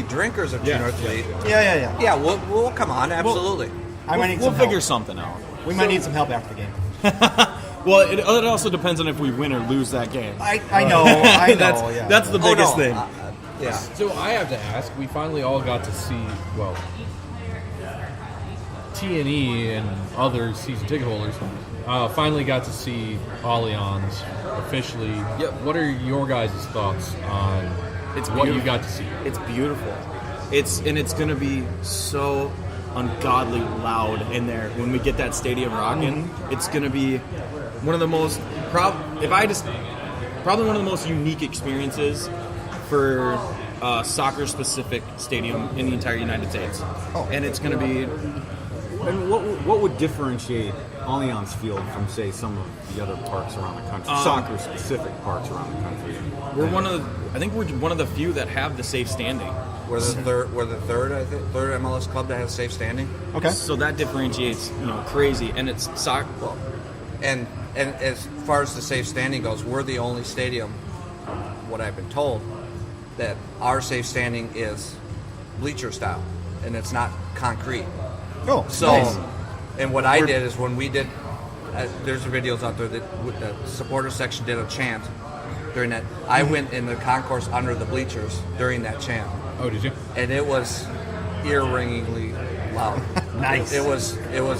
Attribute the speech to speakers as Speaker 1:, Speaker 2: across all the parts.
Speaker 1: drinkers of June North Fleet.
Speaker 2: Yeah.
Speaker 1: Yeah, we'll come on, absolutely.
Speaker 3: We'll figure something out.
Speaker 2: We might need some help after the game.
Speaker 3: Well, it also depends on if we win or lose that game.
Speaker 2: I know.
Speaker 3: That's the biggest thing.
Speaker 1: Yeah.
Speaker 4: So I have to ask, we finally all got to see, well, T&E and other season ticket holders finally got to see Allianz officially.
Speaker 3: Yep.
Speaker 4: What are your guys' thoughts on what you got to see?
Speaker 3: It's beautiful. It's going to be so ungodly loud in there when we get that stadium rocking. Mm-hmm. It's going to be one of the most probably one of the most unique experiences for a soccer-specific stadium in the entire United States. And it's going to be.
Speaker 5: And what would differentiate Allianz Field from, say, some of the other parks around the country, soccer-specific parks around the country?
Speaker 3: We're one of the few that have the safe standing.
Speaker 1: We're the third MLS club that has safe standing.
Speaker 2: Okay.
Speaker 3: So that differentiates, crazy, and it's soccer.
Speaker 1: Well, and as far as the safe standing goes, we're the only stadium, what I've been told, that our safe standing is bleacher style, and it's not concrete.
Speaker 2: Oh,
Speaker 1: so,
Speaker 2: nice.
Speaker 1: And what I did is when we did, there's videos out there that the supporter section did a chant during that. I went in the concourse under the bleachers during that chant.
Speaker 4: Oh, did you?
Speaker 1: And it was ear-ringingly loud.
Speaker 2: Nice.
Speaker 1: It was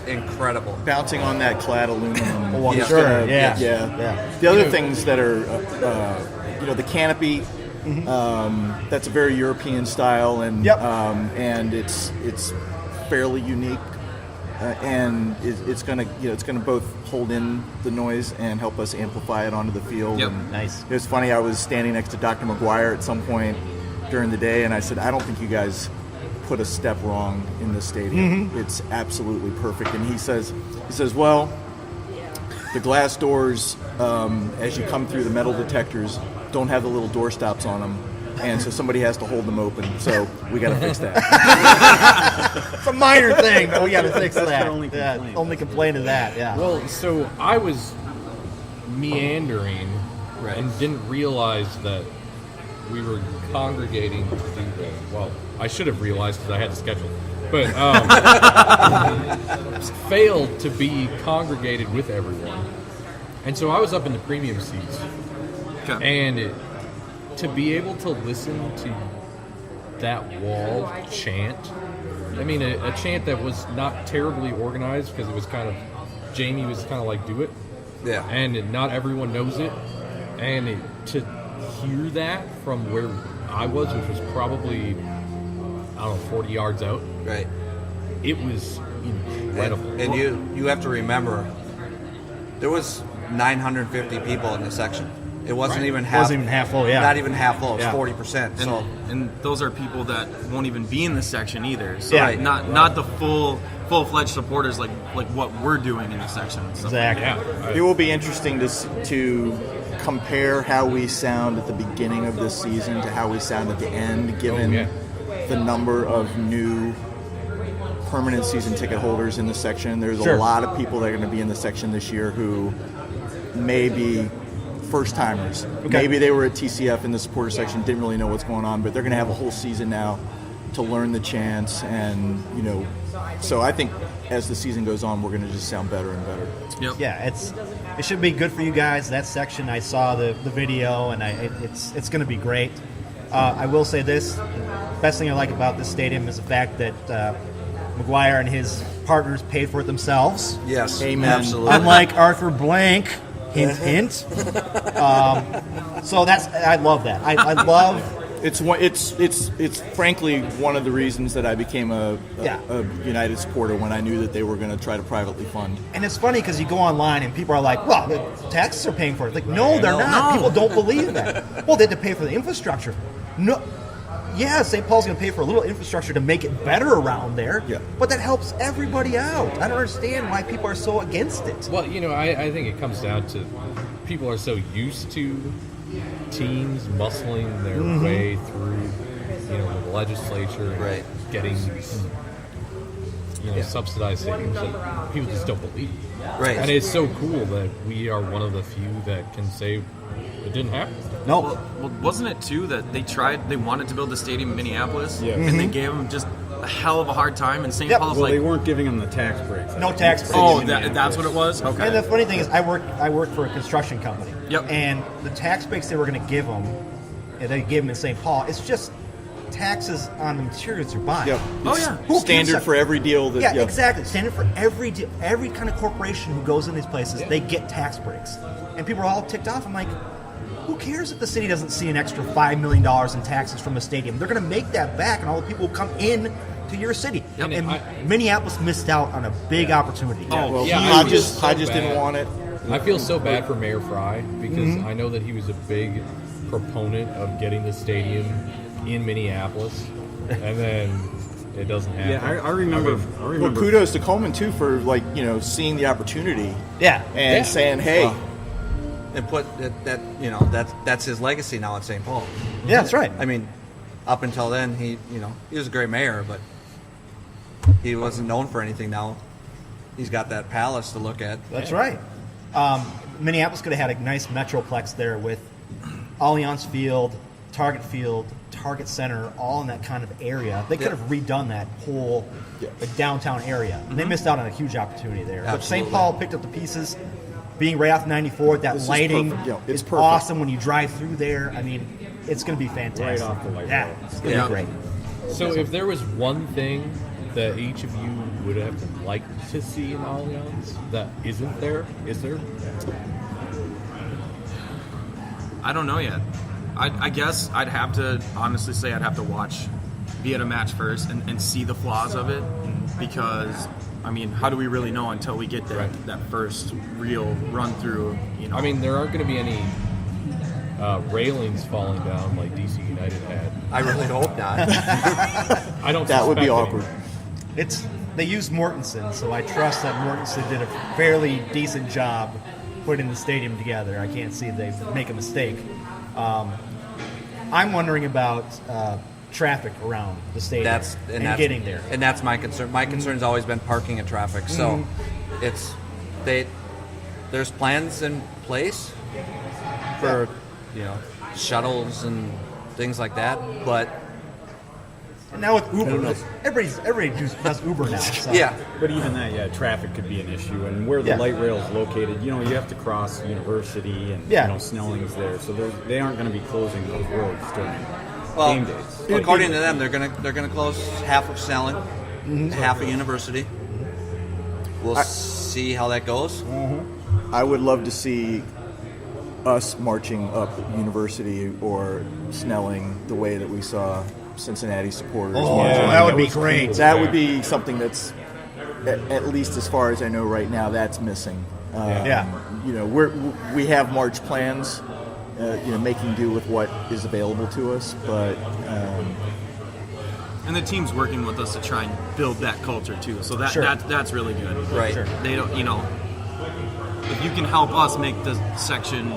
Speaker 1: incredible.
Speaker 6: Bouncing on that clad aluminum.
Speaker 2: Oh, I'm
Speaker 1: Yeah.
Speaker 2: sure. Yeah.
Speaker 6: The other things that are, the canopy. That's a very European style, and and it's fairly unique, and it's gonna both hold in the noise and help us amplify it onto the field.
Speaker 3: Yep.
Speaker 6: And
Speaker 2: Nice.
Speaker 6: It was funny. I was standing next to Dr. McGuire at some point during the day, and I said, "I don't think you guys put a step wrong in the stadium.
Speaker 2: Mm-hmm.
Speaker 6: It's absolutely perfect." And he says, "Well, the glass doors, as you come through the metal detectors, don't have the little door stops on them, and so somebody has to hold them open. So we got to fix that."
Speaker 2: It's a minor thing, but we got to fix
Speaker 5: That's
Speaker 2: that.
Speaker 5: their only complaint.
Speaker 2: Only complaint is that. Yeah.
Speaker 4: Well, so I was meandering and didn't realize that we were congregating to do that. Well, I should have realized because I had to schedule. But failed to be congregated with everyone. And so I was up in the premium seats.
Speaker 3: Okay.
Speaker 4: And to be able to listen to that wall chant, I mean, a chant that was not terribly organized because it was kind of, Jamie was kind of like, do it.
Speaker 1: Yeah.
Speaker 4: And not everyone knows it. And to hear that from where I was, which was probably, 40 yards out.
Speaker 1: Right.
Speaker 4: It was incredible.
Speaker 1: And you have to remember, there was 950 people in the section. It wasn't even half.
Speaker 2: Wasn't even half full. Yeah.
Speaker 1: Not even half full. It was
Speaker 2: Yeah.
Speaker 1: 40%. So
Speaker 3: And those are people that won't even be in the section either. So
Speaker 2: Yeah.
Speaker 3: not the full-fledged supporters like what we're doing in the section. So.
Speaker 2: Exactly.
Speaker 4: Yeah.
Speaker 6: It will be interesting to compare how we sound at the beginning of this season to how we sound at the end, given the number of new permanent season ticket holders in the section. There's a lot of people that are going to be in the section this year who may be first-timers.
Speaker 2: Okay.
Speaker 6: Maybe they were at TCF in the supporter section, didn't really know what's going on, but they're going to have a whole season now to learn the chants, and so I think as the season goes on, we're going to just sound better and better.
Speaker 3: Yep.
Speaker 2: Yeah, it should be good for you guys. That section, I saw the video, and it's going to be great. I will say this: the best thing I like about this stadium is the fact that McGuire and his partners paid for it themselves.
Speaker 1: yes,
Speaker 6: Amen.
Speaker 1: absolutely.
Speaker 2: Unlike Arthur Blank, hint, hint. So I love that. I love.
Speaker 6: It's frankly one of the reasons that I became a United supporter when I knew that they were going to try to privately fund.
Speaker 2: And it's funny because you go online and people are like, well, the taxes are paying for it. Like, no, they're not. People don't believe that. Well, they had to pay for the infrastructure. No. Yeah, St. Paul's going to pay for a little infrastructure to make it better around there.
Speaker 6: Yeah.
Speaker 2: But that helps everybody out. I don't understand why people are so against it.
Speaker 4: Well, I think it comes down to people are so used to teams muscling their way through, the legislature,
Speaker 1: Right.
Speaker 4: getting subsidized things that people just don't believe.
Speaker 1: Right.
Speaker 4: And it's so cool that we are one of the few that can say it didn't happen.
Speaker 2: No.
Speaker 3: Well, wasn't it too that they wanted to build a stadium in Minneapolis,
Speaker 5: Yeah.
Speaker 3: and they gave them just a hell of a hard time, and St.
Speaker 2: Yep.
Speaker 3: Paul's
Speaker 5: Well,
Speaker 3: like,
Speaker 5: they weren't giving them the tax breaks.
Speaker 2: No tax breaks.
Speaker 3: oh,
Speaker 5: In
Speaker 3: that's
Speaker 5: Minneapolis.
Speaker 3: what it was. Okay.
Speaker 2: And the funny thing is, I work for a construction company.
Speaker 3: Yep.
Speaker 2: And the tax breaks they were going to give them, and they gave them in St. Paul, it's just taxes on the materials you're buying.
Speaker 6: Yep.
Speaker 3: Oh,
Speaker 6: It's
Speaker 3: yeah.
Speaker 2: Who gives
Speaker 6: standard
Speaker 2: a-
Speaker 6: for every deal that.
Speaker 2: Yeah, exactly. Standard for every kind of corporation who goes in these places, they get tax breaks, and people are all ticked off. I'm like, who cares if the city doesn't see an extra $5 million in taxes from a stadium? They're going to make that back, and all the people will come in to your city.
Speaker 3: Yep.
Speaker 2: And Minneapolis missed out on a big opportunity.
Speaker 3: Oh,
Speaker 6: Well,
Speaker 4: Yeah, I
Speaker 6: Hodges,
Speaker 4: feel so
Speaker 6: Hodges
Speaker 4: bad.
Speaker 6: didn't want it.
Speaker 4: I feel so bad for Mayor Fry because I know that he was a big proponent of getting the stadium in Minneapolis, and then it doesn't happen.
Speaker 5: Yeah, I remember.
Speaker 4: mean,
Speaker 5: I
Speaker 6: Well,
Speaker 5: remember.
Speaker 6: kudos to Coleman too for seeing the opportunity
Speaker 2: Yeah.
Speaker 6: and
Speaker 4: Yeah.
Speaker 6: saying, "Hey,
Speaker 1: And put that's his legacy now at St. Paul.
Speaker 2: Yeah, that's right.
Speaker 1: I mean, up until then, he was a great mayor, but he wasn't known for anything. Now he's got that palace to look at.
Speaker 2: That's right. Minneapolis could have had a nice metroplex there with Allianz Field, Target Center, all in that kind of area. They could have redone that whole downtown area. And they missed out on a huge opportunity there. But St.
Speaker 1: Absolutely.
Speaker 2: Paul picked up the pieces. Being right off 94, that
Speaker 6: This is
Speaker 2: lighting
Speaker 6: perfect. Yeah, it's
Speaker 2: is
Speaker 6: perfect.
Speaker 2: awesome when you drive through there. I mean, it's going to be fantastic.
Speaker 5: Right off the light
Speaker 2: Yeah,
Speaker 5: rail.
Speaker 2: it's going to
Speaker 1: Yeah.
Speaker 2: be great.
Speaker 4: So, if there was one thing that each of you would have liked to see in Allianz that isn't there, is there?
Speaker 3: I don't know yet. I guess I'd have to honestly say I'd have to be at a match first and see the flaws of it, because I mean, how do we really know until we get that first real run through?
Speaker 4: I mean, there aren't going to be any railings falling down like DC United had.
Speaker 1: I really hope not.
Speaker 4: I don't.
Speaker 6: that would be
Speaker 4: suspect any.
Speaker 6: awkward."
Speaker 2: They used Mortensen, so I trust that Mortensen did a fairly decent job putting the stadium together. I can't see they make a mistake. I'm wondering about traffic around the stadium
Speaker 1: That's
Speaker 2: getting there.
Speaker 1: and that's my concern. My concern's always been parking and traffic. So there's plans in place for shuttles and things like that, but
Speaker 2: And now with Uber, everybody does Uber now. So.
Speaker 1: yeah,
Speaker 5: But even that, traffic could be an issue, and where the
Speaker 2: Yeah.
Speaker 5: light rail is located, you have to cross University, and
Speaker 2: Yeah.
Speaker 5: Snelling's there, so they aren't going to be closing those roads during
Speaker 1: well,
Speaker 5: game days.
Speaker 1: according to them, they're gonna close half of Snelling, half of University. We'll see how that goes.
Speaker 6: I would love to see us marching up University or Snelling the way that we saw Cincinnati supporters marching.
Speaker 2: that would be great.
Speaker 6: That would be something that's, at least as far as I know right now, that's missing.
Speaker 2: Yeah.
Speaker 6: We have march plans, making do with what is available to us, but
Speaker 3: and the team's working with us to try and build that culture too. So
Speaker 2: Sure.
Speaker 3: that's really good.
Speaker 1: Right.
Speaker 2: Sure.
Speaker 3: They don't, if you can help us make the section,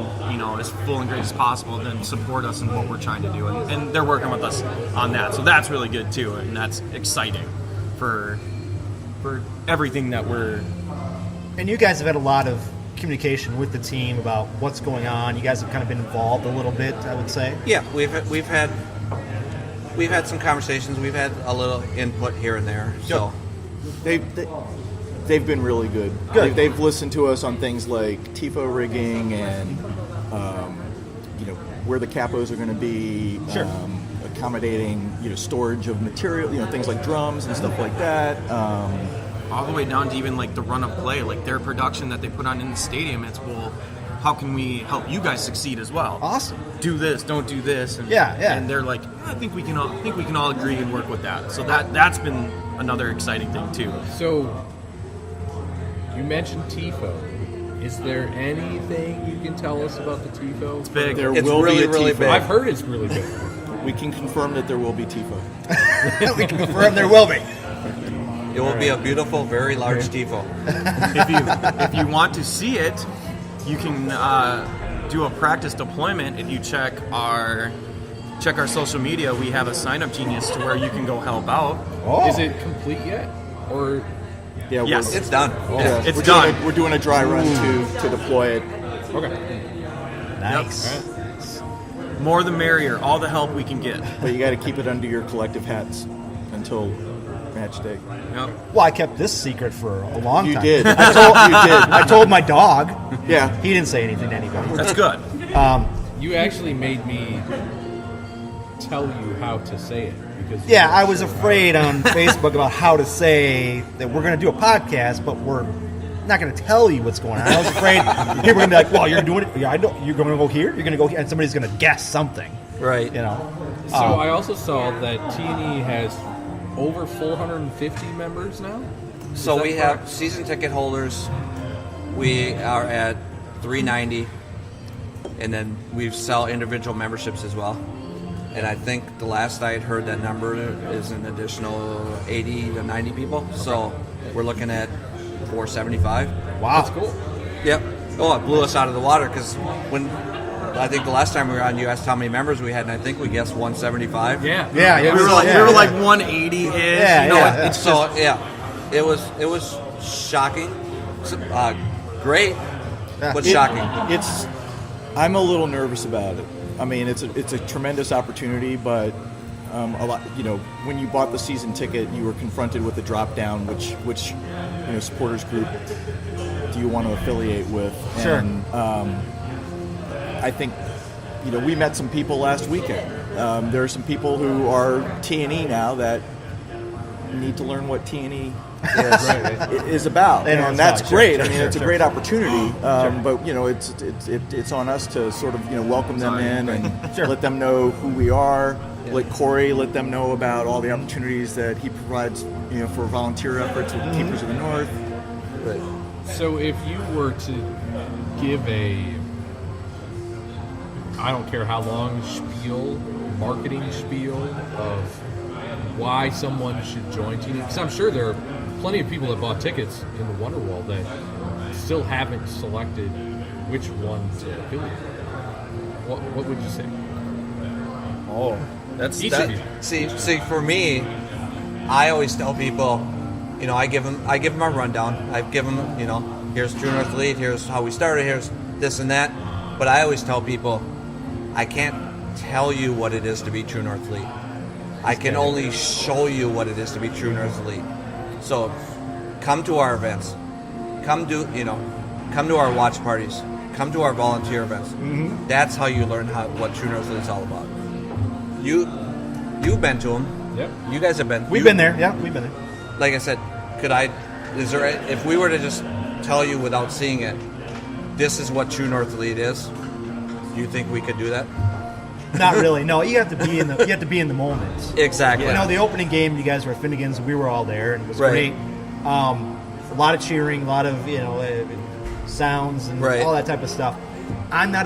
Speaker 3: as full and great as possible, then support us in what we're trying to do. And they're working with us on that. So that's really good too. And that's exciting for everything that we're.
Speaker 2: And you guys have had a lot of communication with the team about what's going on. You guys have kind of been involved a little bit, I would say.
Speaker 1: Yeah, we've had some conversations. We've had a little input here and there. So
Speaker 6: they've been really good.
Speaker 2: Good.
Speaker 6: They've listened to us on things like TIFO rigging and where the capos are going to be,
Speaker 2: Sure.
Speaker 6: accommodating storage of material, things like drums and stuff like that.
Speaker 3: All the way down to even like the run of play, like their production that they put on in the stadium. It's, well, how can we help you guys succeed as well?
Speaker 2: Awesome.
Speaker 3: Do this, don't do this. And,
Speaker 2: Yeah.
Speaker 3: And they're like, I think we can all agree and work with that. So that's been another exciting thing too.
Speaker 4: So, you mentioned TIFO. Is there anything you can tell us about the TIFO?
Speaker 3: It's big.
Speaker 6: There
Speaker 1: It's
Speaker 6: will
Speaker 1: really,
Speaker 6: be a
Speaker 1: really
Speaker 6: TIFO.
Speaker 1: big.
Speaker 4: I've heard it's really good.
Speaker 6: We can confirm that there will be TIFO.
Speaker 2: We can confirm there will be.
Speaker 1: it will be a beautiful, very large TIFO.
Speaker 3: If you want to see it, you can do a practice deployment. If you check our social media, we have a sign up genius to where you can go help out.
Speaker 2: Oh.
Speaker 4: Is it complete yet? Or
Speaker 6: Yeah,
Speaker 3: Yes.
Speaker 6: we're-
Speaker 1: It's done.
Speaker 6: yeah,
Speaker 3: It's
Speaker 6: we're
Speaker 3: done.
Speaker 6: We're doing a dry run to deploy it.
Speaker 4: okay.
Speaker 2: Nice.
Speaker 3: More the merrier. All the help we can get.
Speaker 6: But you got to keep it under your collective hats until match day.
Speaker 3: Yep.
Speaker 2: Well, I kept this secret for a long
Speaker 6: You
Speaker 2: time.
Speaker 6: did.
Speaker 2: I told,
Speaker 6: You did.
Speaker 2: I told my dog.
Speaker 6: Yeah.
Speaker 2: He didn't say anything to anybody.
Speaker 3: That's good.
Speaker 4: You actually made me tell you how to say it because
Speaker 2: Yeah, I was afraid on Facebook about how to say that we're going to do a podcast, but we're not going to tell you what's going on. I was afraid people were going to be like, "Well, you're doing it. Yeah, I know. You're going to go here. You're going to go here," and somebody's going to guess something.
Speaker 1: Right.
Speaker 2: You know.
Speaker 4: So I also saw that T&E has over 450 members now.
Speaker 1: So
Speaker 4: that
Speaker 1: we
Speaker 4: correct?
Speaker 1: have season ticket holders. We are at 390, and then we sell individual memberships as well. And I think the last I had heard that number is an additional 80 to 90 people. So we're looking at 475.
Speaker 2: Wow.
Speaker 4: That's cool.
Speaker 1: Yep. Oh, it blew us out of the water because when I think the last time we were on, you asked how many members we had, and I think we guessed 175.
Speaker 4: Yeah.
Speaker 2: Yeah, yeah.
Speaker 3: We were like,
Speaker 2: Yeah.
Speaker 3: we were like 180 ish.
Speaker 2: Yeah,
Speaker 3: you know,
Speaker 2: yeah.
Speaker 3: it's
Speaker 1: So yeah, it was shocking, great, but shocking.
Speaker 6: I'm a little nervous about it. I mean, it's a tremendous opportunity, but a lot. You know, when you bought the season ticket, you were confronted with the drop down, which supporters group do you want to affiliate with?
Speaker 2: Sure.
Speaker 6: And I think we met some people last weekend. There are some people who are T&E now that need to learn what T&E is about,
Speaker 2: They know
Speaker 6: and
Speaker 2: it's
Speaker 6: that's
Speaker 2: about. Sure,
Speaker 6: great.
Speaker 2: sure,
Speaker 6: I mean,
Speaker 2: sure,
Speaker 6: it's a
Speaker 2: sure.
Speaker 6: great opportunity, but it's on us to sort of welcome them in and
Speaker 2: Sure.
Speaker 6: let them know who we are. Let Corey let them know about all the opportunities that he provides, for volunteer efforts with Keepers of the North.
Speaker 4: So if you were to give I don't care how long marketing spiel of why someone should join T&E, because I'm sure there are plenty of people that bought tickets in the Wonderwall that still haven't selected which one to affiliate with. What would you say?
Speaker 3: Oh, that's
Speaker 4: Each of you.
Speaker 1: See, for me, I always tell people, I give them a rundown. I give them, here's True North Elite, here's how we started, here's this and that. But I always tell people, I can't tell you what it is to be True North Elite. I can only show you what it is to be True North Elite. So, come to our events. Come to our watch parties. Come to our volunteer events. Mm-hmm. That's how you learn what True North Elite is all about. You've been to them.
Speaker 4: Yep.
Speaker 1: You guys have been.
Speaker 2: We've been there. Yeah, we've been there.
Speaker 1: Like I said, if we were to just tell you without seeing it, this is what True North Elite is, do you think we could do that?
Speaker 2: Not really. No, you have to be in the moment.
Speaker 1: Exactly.
Speaker 2: The opening game, you guys were at Finnegan's. We were all there, and it was
Speaker 1: Right.
Speaker 2: great. A lot of cheering, a lot of sounds and
Speaker 1: Right.
Speaker 2: all that type of stuff. I'm not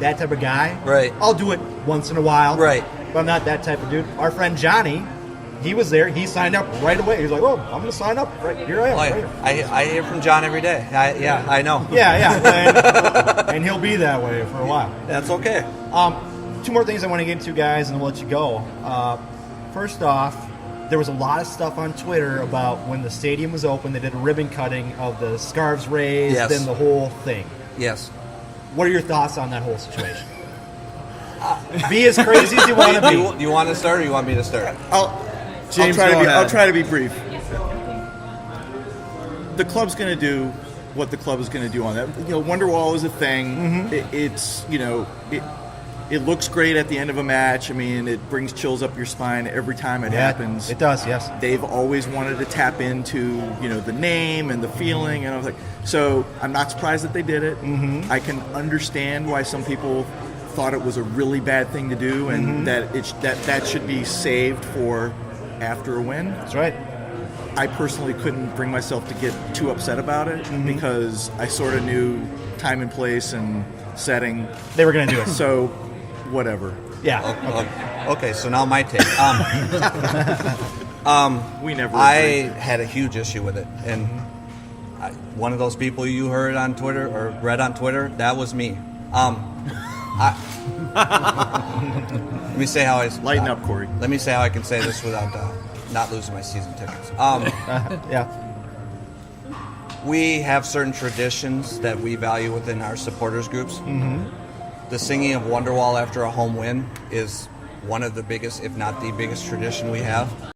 Speaker 2: that type of guy.
Speaker 1: Right.
Speaker 2: I'll do it once in a while.
Speaker 1: Right.
Speaker 2: But I'm not that type of dude. Our friend Johnny, he was there. He signed up right away. He was like, "Oh, I'm going to sign up. Right here I am." Right here.
Speaker 1: I hear from John every day. I know.
Speaker 2: Yeah. And he'll be that way for a while.
Speaker 1: That's okay.
Speaker 2: Two more things I want to get into, guys, and we'll let you go. First off, there was a lot of stuff on Twitter about when the stadium was open. They did a ribbon cutting of the scarves raised
Speaker 1: Yes.
Speaker 2: and the whole thing.
Speaker 1: Yes.
Speaker 2: What are your thoughts on that whole situation? Be as crazy as you want to
Speaker 1: Do
Speaker 2: be.
Speaker 1: you want to start or you want me to start?
Speaker 3: James,
Speaker 6: I'll
Speaker 3: go ahead.
Speaker 6: try to be brief. The club's going to do what the club is going to do on that. Wonderwall is a thing.
Speaker 2: Mm-hmm.
Speaker 6: It looks great at the end of a match. I mean, it brings chills up your spine every time it happens.
Speaker 2: It does, yes.
Speaker 6: They've always wanted to tap into, the name and the feeling, and I was like, so I'm not surprised that they did it. Mm-hmm. I can understand why some people thought it was a really bad thing to do, and that should be saved for after a win.
Speaker 2: That's right.
Speaker 6: I personally couldn't bring myself to get too upset about it because I sort of knew time and place and setting.
Speaker 2: They were going to do it.
Speaker 6: So, whatever.
Speaker 2: Yeah.
Speaker 1: Okay, so now my take.
Speaker 6: We never.
Speaker 1: I
Speaker 6: agreed.
Speaker 1: had a huge issue with it, and one of those people you heard on Twitter or read on Twitter, that was me. Let me say how I
Speaker 6: Lighten up, Corey.
Speaker 1: Let me say how I can say this without not losing my season tickets.
Speaker 2: Yeah.
Speaker 1: We have certain traditions that we value within our supporters groups. the singing of Wonderwall after a home win is one of the biggest, if not the biggest tradition we have.